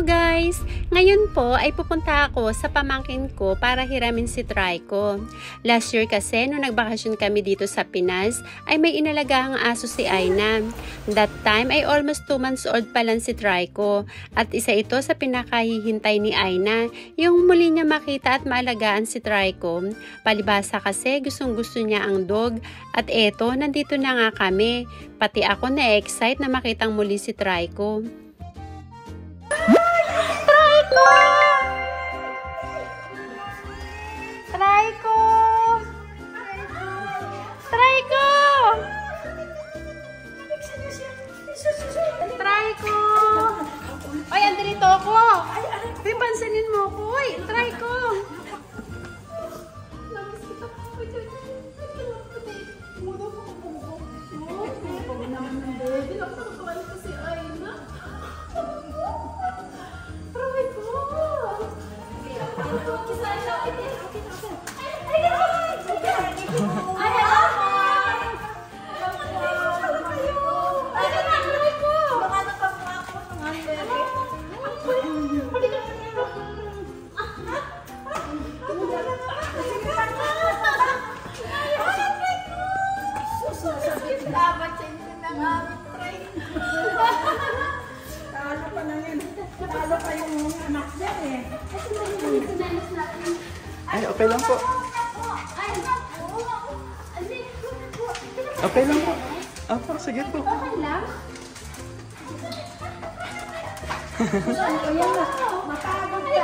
guys! Ngayon po ay pupunta ako sa pamangkin ko para hiramin si Trico. Last year kasi nung nagbakasyon kami dito sa Pinas ay may inalagahang aso si Aina. That time ay almost 2 months old pa lang si Trico at isa ito sa pinakahihintay ni Aina, yung muli niya makita at maalagaan si Trico. Palibasa kasi gustong gusto niya ang dog at eto nandito na nga kami. Pati ako na-excite na makitang muli si Trico. Trico! Trico! Trico! Trico! Ay, andito ako! Ay, pansinin mo ako! Ay, Trico! Ay, okay lang po. Okay lang po. Opo, sige po. Okay lang? Mapagod ka.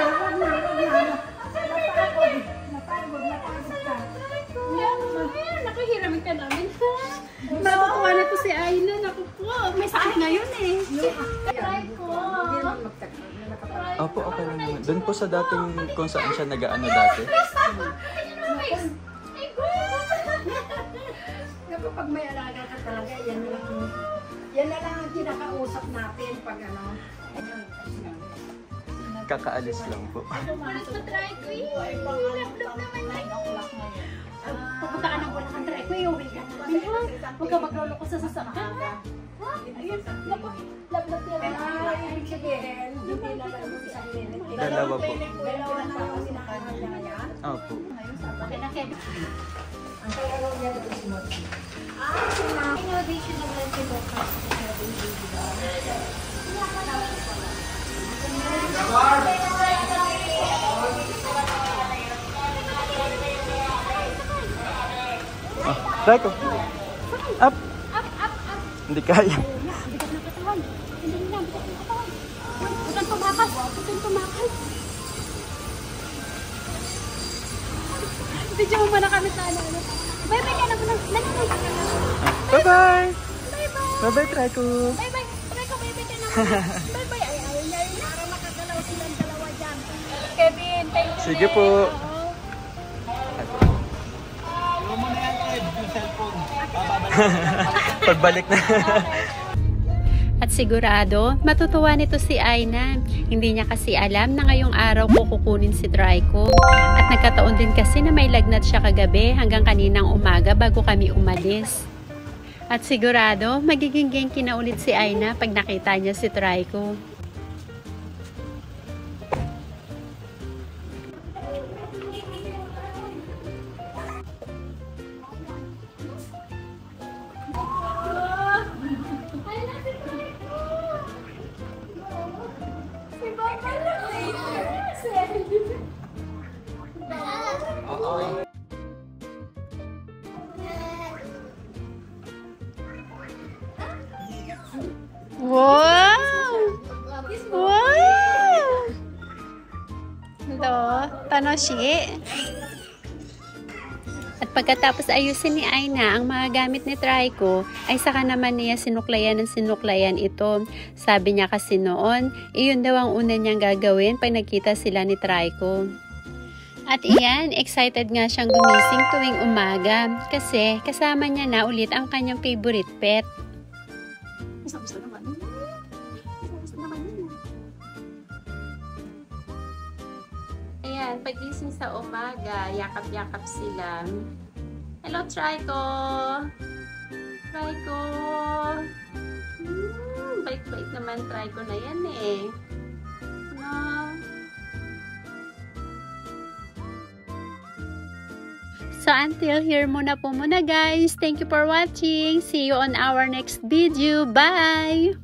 Nakahiramin ka namin. Matutuwa na to si Aina. Naku po, may sakit ngayon eh. Try ko. Opo, okay lang naman. Doon po sa dating kung saan siya nag-aano dati. Kapag may alaga ka talaga, yan na lang ang kinakausap natin pag ano. Kakaalis lang po. Malis na try ko eh. Lap-lap naman eh. Pupunta ka ng walang try ko eh. Uwi ka namin ha. Huwag ka maglolo ko sa sasakyan ha. Ayun, naku. Lap-lap yan. Ay, ibig sabihin, hindi na lang yung isang minute. Dalawa po. Dalawa na yung sinakahan niya yan. Opo. Okay na, Kevin. Ang kaya niya ito si Moti. Innovation of vegetable Try ko. Up. Hindi kaya. Bigat ng katawan. Hindi na, bigat ng katawan. Huwag kang tumakas. Huwag kang tumakas. Video mo na kami sa ano. Bye-bye ka na muna. Bye-bye. Bye-bye. Bye-bye, try ko. Bye-bye. Try ko, bye-bye ka na muna. Bye-bye. Ay, ayaw niya yun. Para makagalaw silang dalawa dyan. Kevin, thank you. Sige po. Pagbalik na. At sigurado, matutuwa nito si Aina. Hindi niya kasi alam na ngayong araw ko kukunin si Trico. At nagkataon din kasi na may lagnat siya kagabi hanggang kaninang umaga bago kami umalis. At sigurado, magiging genki na ulit si Aina pag nakita niya si Trico. Wow! Wow! Hello, Tanoshi. At pagkatapos ayusin ni Aina ang mga gamit ni Trico, ay saka naman niya sinuklayan ng sinuklayan ito. Sabi niya kasi noon, iyon daw ang una niyang gagawin pag nagkita sila ni Trico. At iyan, excited nga siyang gumising tuwing umaga kasi kasama niya na ulit ang kanyang favorite pet. Gusto naman. Gusto naman yun. Ayan, pagising sa umaga, yakap-yakap sila. Hello, Trico! Trico! Bait-bait naman Trico na yan eh. So until here muna po muna guys. Thank you for watching. See you on our next video. Bye!